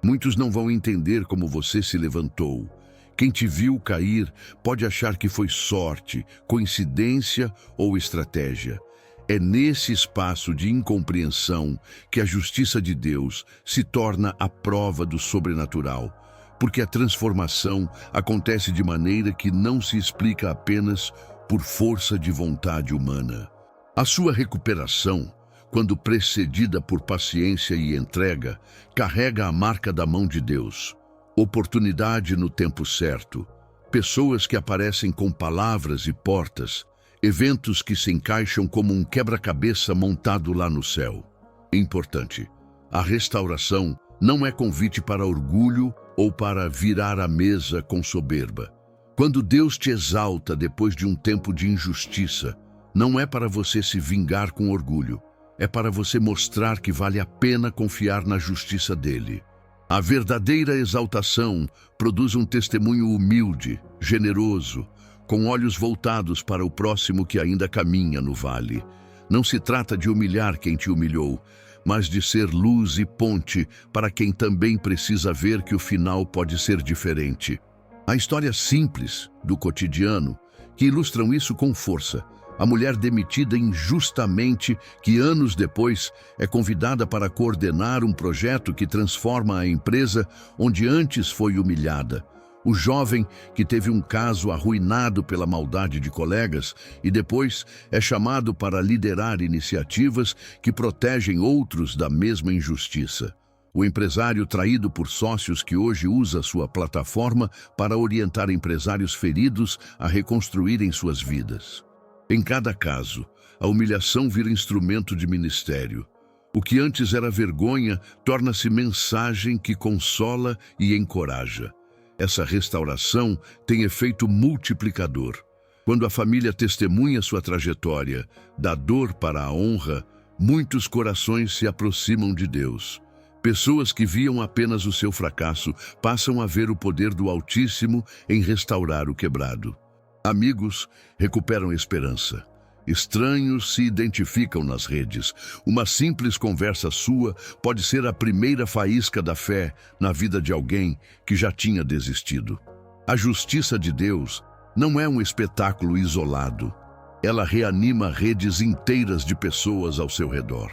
Muitos não vão entender como você se levantou. Quem te viu cair pode achar que foi sorte, coincidência ou estratégia. É nesse espaço de incompreensão que a justiça de Deus se torna a prova do sobrenatural, porque a transformação acontece de maneira que não se explica apenas por força de vontade humana. A sua recuperação, quando precedida por paciência e entrega, carrega a marca da mão de Deus. Oportunidade no tempo certo, pessoas que aparecem com palavras e portas, eventos que se encaixam como um quebra-cabeça montado lá no céu. Importante, a restauração não é convite para orgulho ou para virar a mesa com soberba. Quando Deus te exalta depois de um tempo de injustiça, não é para você se vingar com orgulho, é para você mostrar que vale a pena confiar na justiça dele. A verdadeira exaltação produz um testemunho humilde, generoso, com olhos voltados para o próximo que ainda caminha no vale. Não se trata de humilhar quem te humilhou, mas de ser luz e ponte para quem também precisa ver que o final pode ser diferente. Há histórias simples, do cotidiano, que ilustram isso com força. A mulher demitida injustamente, que anos depois é convidada para coordenar um projeto que transforma a empresa onde antes foi humilhada. O jovem que teve um caso arruinado pela maldade de colegas e depois é chamado para liderar iniciativas que protegem outros da mesma injustiça. O empresário traído por sócios que hoje usa sua plataforma para orientar empresários feridos a reconstruírem suas vidas. Em cada caso, a humilhação vira instrumento de ministério. O que antes era vergonha torna-se mensagem que consola e encoraja. Essa restauração tem efeito multiplicador. Quando a família testemunha sua trajetória, da dor para a honra, muitos corações se aproximam de Deus. Pessoas que viam apenas o seu fracasso passam a ver o poder do Altíssimo em restaurar o quebrado. Amigos recuperam esperança. Estranhos se identificam nas redes. Uma simples conversa sua pode ser a primeira faísca da fé na vida de alguém que já tinha desistido. A justiça de Deus não é um espetáculo isolado. Ela reanima redes inteiras de pessoas ao seu redor.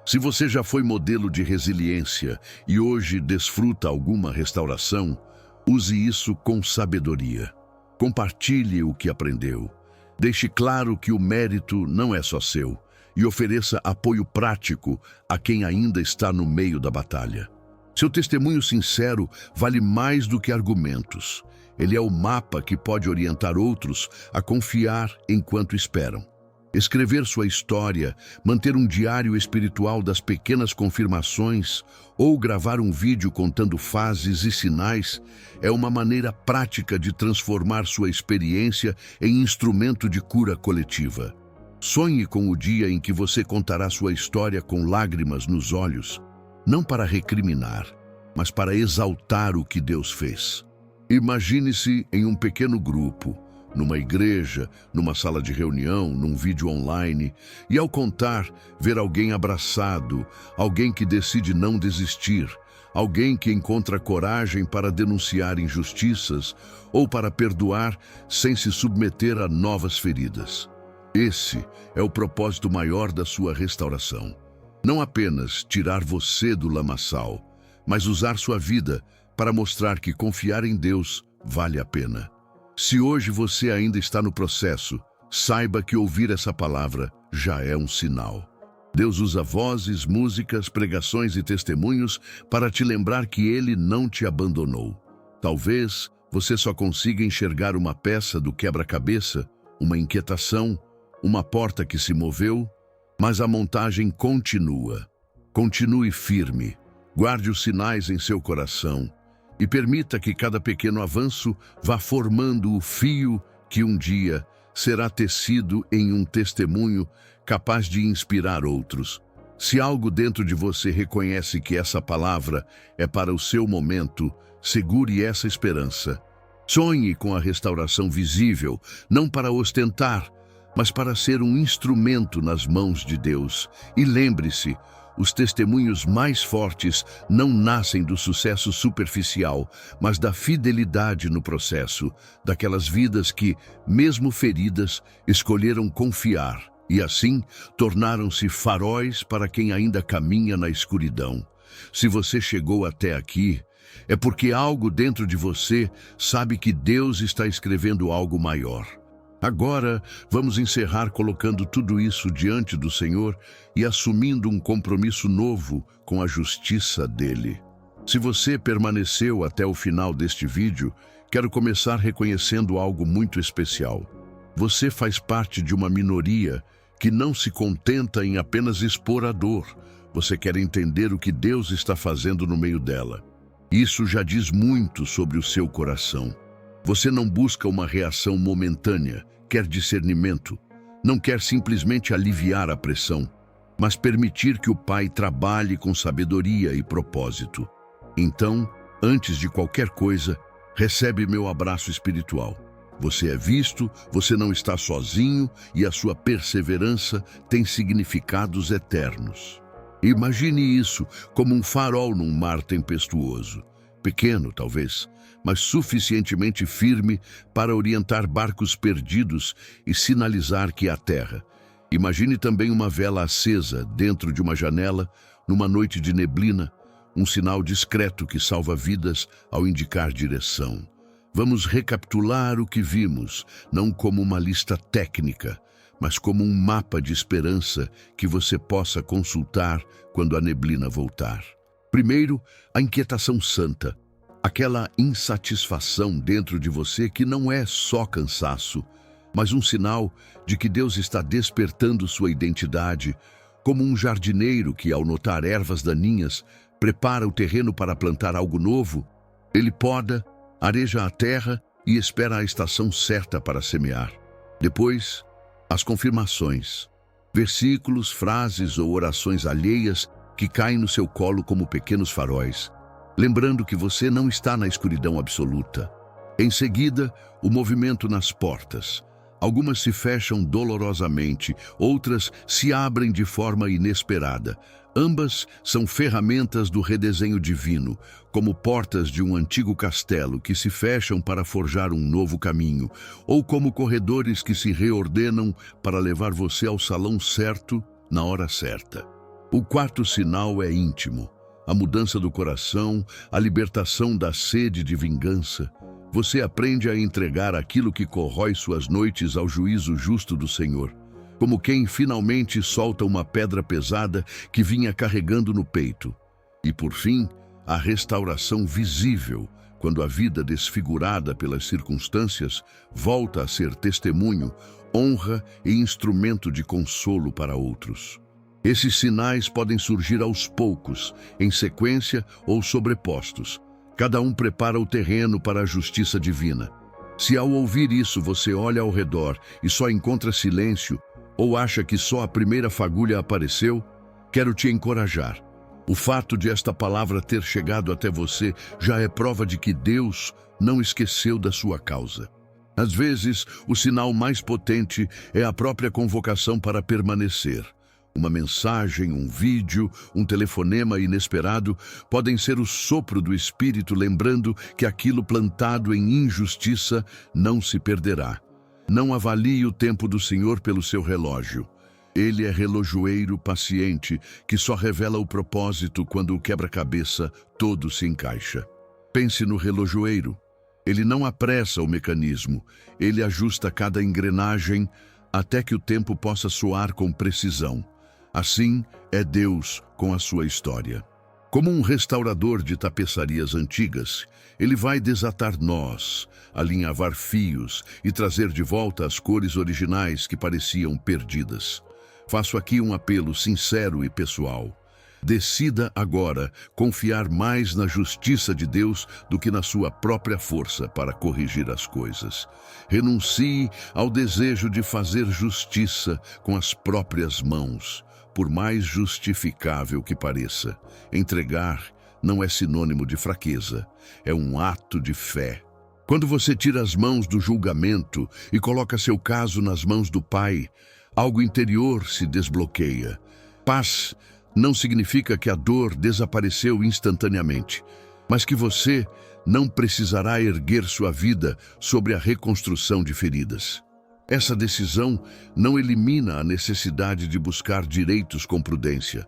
Se você já foi modelo de resiliência e hoje desfruta alguma restauração, use isso com sabedoria. Compartilhe o que aprendeu. Deixe claro que o mérito não é só seu e ofereça apoio prático a quem ainda está no meio da batalha. Seu testemunho sincero vale mais do que argumentos. Ele é o mapa que pode orientar outros a confiar enquanto esperam. Escrever sua história, manter um diário espiritual das pequenas confirmações ou gravar um vídeo contando fases e sinais é uma maneira prática de transformar sua experiência em instrumento de cura coletiva. Sonhe com o dia em que você contará sua história com lágrimas nos olhos, não para recriminar, mas para exaltar o que Deus fez. Imagine-se em um pequeno grupo, numa igreja, numa sala de reunião, num vídeo online, e ao contar, ver alguém abraçado, alguém que decide não desistir, alguém que encontra coragem para denunciar injustiças ou para perdoar sem se submeter a novas feridas. Esse é o propósito maior da sua restauração. Não apenas tirar você do lamaçal, mas usar sua vida para mostrar que confiar em Deus vale a pena. Se hoje você ainda está no processo, saiba que ouvir essa palavra já é um sinal. Deus usa vozes, músicas, pregações e testemunhos para te lembrar que Ele não te abandonou. Talvez você só consiga enxergar uma peça do quebra-cabeça, uma inquietação, uma porta que se moveu, mas a montagem continua. Continue firme, guarde os sinais em seu coração e permita que cada pequeno avanço vá formando o fio que um dia será tecido em um testemunho capaz de inspirar outros. Se algo dentro de você reconhece que essa palavra é para o seu momento, segure essa esperança. Sonhe com a restauração visível, não para ostentar, mas para ser um instrumento nas mãos de Deus. E lembre-se, os testemunhos mais fortes não nascem do sucesso superficial, mas da fidelidade no processo, daquelas vidas que, mesmo feridas, escolheram confiar e, assim, tornaram-se faróis para quem ainda caminha na escuridão. Se você chegou até aqui, é porque algo dentro de você sabe que Deus está escrevendo algo maior. Agora, vamos encerrar colocando tudo isso diante do Senhor e assumindo um compromisso novo com a justiça dele. Se você permaneceu até o final deste vídeo, quero começar reconhecendo algo muito especial. Você faz parte de uma minoria que não se contenta em apenas expor a dor. Você quer entender o que Deus está fazendo no meio dela. Isso já diz muito sobre o seu coração. Você não busca uma reação momentânea, quer discernimento, não quer simplesmente aliviar a pressão, mas permitir que o Pai trabalhe com sabedoria e propósito. Então, antes de qualquer coisa, recebe meu abraço espiritual. Você é visto, você não está sozinho e a sua perseverança tem significados eternos. Imagine isso como um farol num mar tempestuoso. Pequeno, talvez, mas suficientemente firme para orientar barcos perdidos e sinalizar que há terra. Imagine também uma vela acesa dentro de uma janela, numa noite de neblina, um sinal discreto que salva vidas ao indicar direção. Vamos recapitular o que vimos, não como uma lista técnica, mas como um mapa de esperança que você possa consultar quando a neblina voltar. Primeiro, a inquietação santa, aquela insatisfação dentro de você que não é só cansaço, mas um sinal de que Deus está despertando sua identidade, como um jardineiro que, ao notar ervas daninhas, prepara o terreno para plantar algo novo. Ele poda, areja a terra e espera a estação certa para semear. Depois, as confirmações, versículos, frases ou orações alheias que caem no seu colo como pequenos faróis, lembrando que você não está na escuridão absoluta. Em seguida, o movimento nas portas, Algumas se fecham dolorosamente, outras se abrem de forma inesperada. Ambas são ferramentas do redesenho divino, como portas de um antigo castelo que se fecham para forjar um novo caminho, ou como corredores que se reordenam para levar você ao salão certo na hora certa. O quarto sinal é íntimo. A mudança do coração, a libertação da sede de vingança. Você aprende a entregar aquilo que corrói suas noites ao juízo justo do Senhor, como quem finalmente solta uma pedra pesada que vinha carregando no peito. E por fim, a restauração visível, quando a vida desfigurada pelas circunstâncias volta a ser testemunho, honra e instrumento de consolo para outros. Esses sinais podem surgir aos poucos, em sequência ou sobrepostos. Cada um prepara o terreno para a justiça divina. Se ao ouvir isso você olha ao redor e só encontra silêncio, ou acha que só a primeira fagulha apareceu, quero te encorajar. O fato de esta palavra ter chegado até você já é prova de que Deus não esqueceu da sua causa. Às vezes, o sinal mais potente é a própria convocação para permanecer. Uma mensagem, um vídeo, um telefonema inesperado podem ser o sopro do Espírito lembrando que aquilo plantado em injustiça não se perderá. Não avalie o tempo do Senhor pelo seu relógio. Ele é relojoeiro paciente que só revela o propósito quando o quebra-cabeça todo se encaixa. Pense no relojoeiro. Ele não apressa o mecanismo, ele ajusta cada engrenagem até que o tempo possa soar com precisão. Assim é Deus com a sua história. Como um restaurador de tapeçarias antigas, ele vai desatar nós, alinhavar fios e trazer de volta as cores originais que pareciam perdidas. Faço aqui um apelo sincero e pessoal. Decida agora confiar mais na justiça de Deus do que na sua própria força para corrigir as coisas. Renuncie ao desejo de fazer justiça com as próprias mãos. Por mais justificável que pareça, entregar não é sinônimo de fraqueza, é um ato de fé. Quando você tira as mãos do julgamento e coloca seu caso nas mãos do Pai, algo interior se desbloqueia. Paz não significa que a dor desapareceu instantaneamente, mas que você não precisará erguer sua vida sobre a reconstrução de feridas. Essa decisão não elimina a necessidade de buscar direitos com prudência.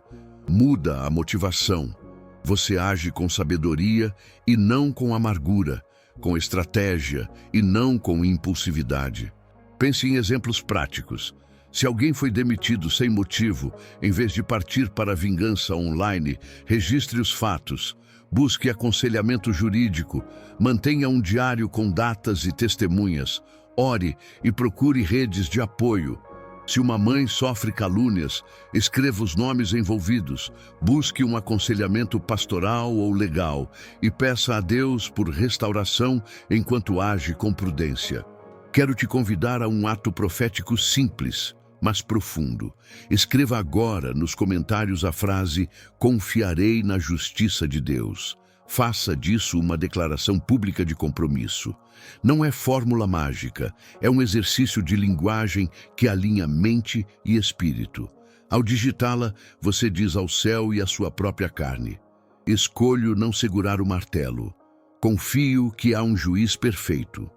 Muda a motivação. Você age com sabedoria e não com amargura, com estratégia e não com impulsividade. Pense em exemplos práticos. Se alguém foi demitido sem motivo, em vez de partir para a vingança online, registre os fatos. Busque aconselhamento jurídico. Mantenha um diário com datas e testemunhas. Ore e procure redes de apoio. Se uma mãe sofre calúnias, escreva os nomes envolvidos, busque um aconselhamento pastoral ou legal e peça a Deus por restauração enquanto age com prudência. Quero te convidar a um ato profético simples, mas profundo. Escreva agora nos comentários a frase "Confiarei na justiça de Deus". Faça disso uma declaração pública de compromisso. Não é fórmula mágica, é um exercício de linguagem que alinha mente e espírito. Ao digitá-la, você diz ao céu e à sua própria carne: escolho não segurar o martelo. Confio que há um juiz perfeito.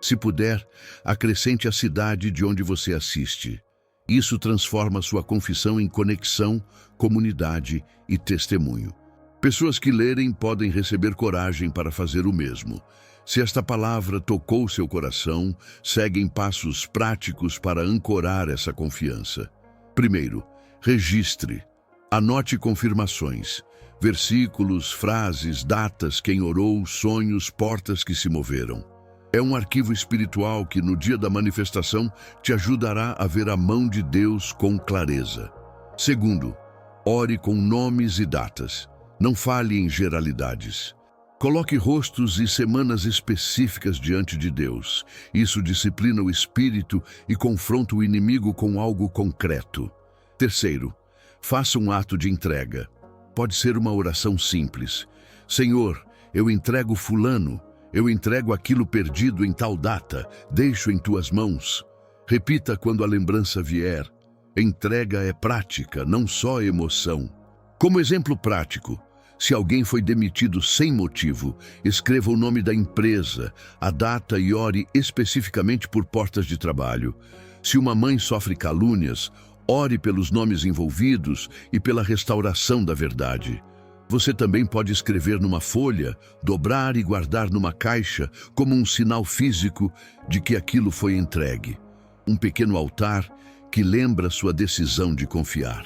Se puder, acrescente a cidade de onde você assiste. Isso transforma sua confissão em conexão, comunidade e testemunho. Pessoas que lerem podem receber coragem para fazer o mesmo. Se esta palavra tocou seu coração, seguem passos práticos para ancorar essa confiança. Primeiro, registre. Anote confirmações. Versículos, frases, datas, quem orou, sonhos, portas que se moveram. É um arquivo espiritual que, no dia da manifestação, te ajudará a ver a mão de Deus com clareza. Segundo, ore com nomes e datas. Não fale em geralidades. Coloque rostos e semanas específicas diante de Deus. Isso disciplina o espírito e confronta o inimigo com algo concreto. Terceiro, faça um ato de entrega. Pode ser uma oração simples. Senhor, eu entrego fulano, eu entrego aquilo perdido em tal data, deixo em tuas mãos. Repita quando a lembrança vier. Entrega é prática, não só emoção. Como exemplo prático, se alguém foi demitido sem motivo, escreva o nome da empresa, a data e ore especificamente por portas de trabalho. Se uma mãe sofre calúnias, ore pelos nomes envolvidos e pela restauração da verdade. Você também pode escrever numa folha, dobrar e guardar numa caixa como um sinal físico de que aquilo foi entregue. Um pequeno altar que lembra sua decisão de confiar.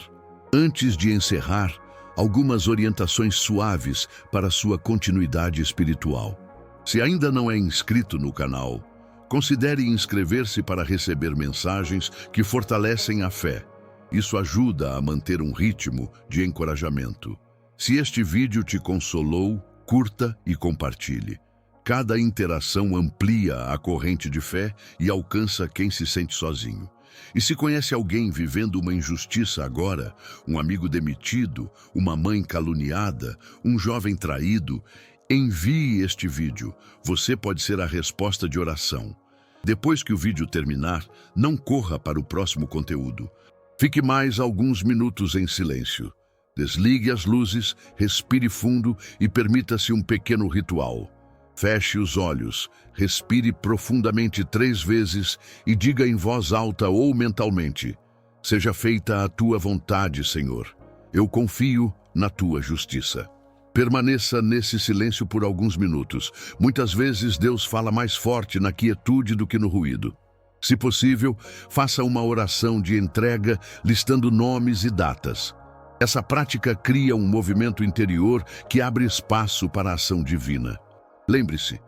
Antes de encerrar, algumas orientações suaves para sua continuidade espiritual. Se ainda não é inscrito no canal, considere inscrever-se para receber mensagens que fortalecem a fé. Isso ajuda a manter um ritmo de encorajamento. Se este vídeo te consolou, curta e compartilhe. Cada interação amplia a corrente de fé e alcança quem se sente sozinho. E se conhece alguém vivendo uma injustiça agora, um amigo demitido, uma mãe caluniada, um jovem traído, envie este vídeo. Você pode ser a resposta de oração. Depois que o vídeo terminar, não corra para o próximo conteúdo. Fique mais alguns minutos em silêncio. Desligue as luzes, respire fundo e permita-se um pequeno ritual. Feche os olhos, respire profundamente 3 vezes e diga em voz alta ou mentalmente: seja feita a tua vontade, Senhor. Eu confio na tua justiça. Permaneça nesse silêncio por alguns minutos. Muitas vezes Deus fala mais forte na quietude do que no ruído. Se possível, faça uma oração de entrega listando nomes e datas. Essa prática cria um movimento interior que abre espaço para a ação divina. Lembre-se,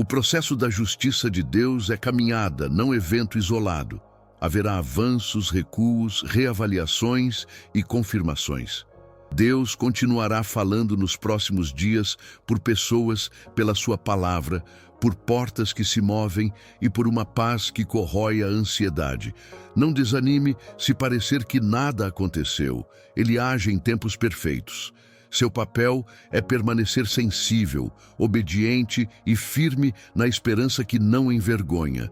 o processo da justiça de Deus é caminhada, não evento isolado. Haverá avanços, recuos, reavaliações e confirmações. Deus continuará falando nos próximos dias por pessoas, pela sua palavra, por portas que se movem e por uma paz que corrói a ansiedade. Não desanime se parecer que nada aconteceu. Ele age em tempos perfeitos. Seu papel é permanecer sensível, obediente e firme na esperança que não envergonha.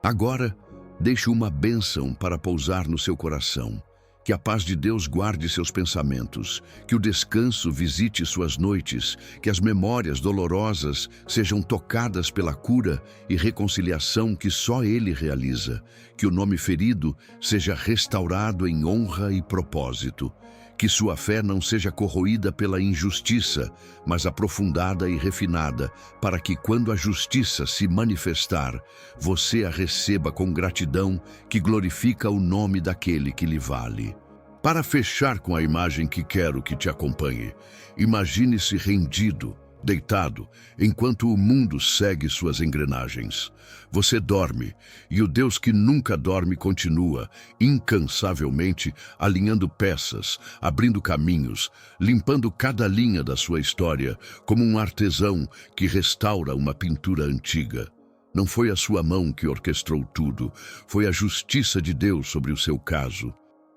Agora, deixe uma bênção para pousar no seu coração. Que a paz de Deus guarde seus pensamentos, que o descanso visite suas noites, que as memórias dolorosas sejam tocadas pela cura e reconciliação que só Ele realiza, que o nome ferido seja restaurado em honra e propósito, que sua fé não seja corroída pela injustiça, mas aprofundada e refinada, para que quando a justiça se manifestar, você a receba com gratidão que glorifica o nome daquele que lhe vale. Para fechar com a imagem que quero que te acompanhe, imagine-se rendido, deitado, enquanto o mundo segue suas engrenagens. Você dorme, e o Deus que nunca dorme continua, incansavelmente, alinhando peças, abrindo caminhos, limpando cada linha da sua história, como um artesão que restaura uma pintura antiga. Não foi a sua mão que orquestrou tudo, foi a justiça de Deus sobre o seu caso.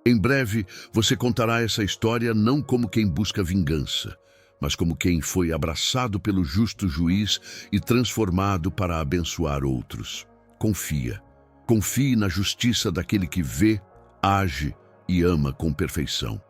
Em breve, você contará essa história não como quem busca vingança, mas como quem foi abraçado pelo justo juiz e transformado para abençoar outros. Confie na justiça daquele que vê, age e ama com perfeição.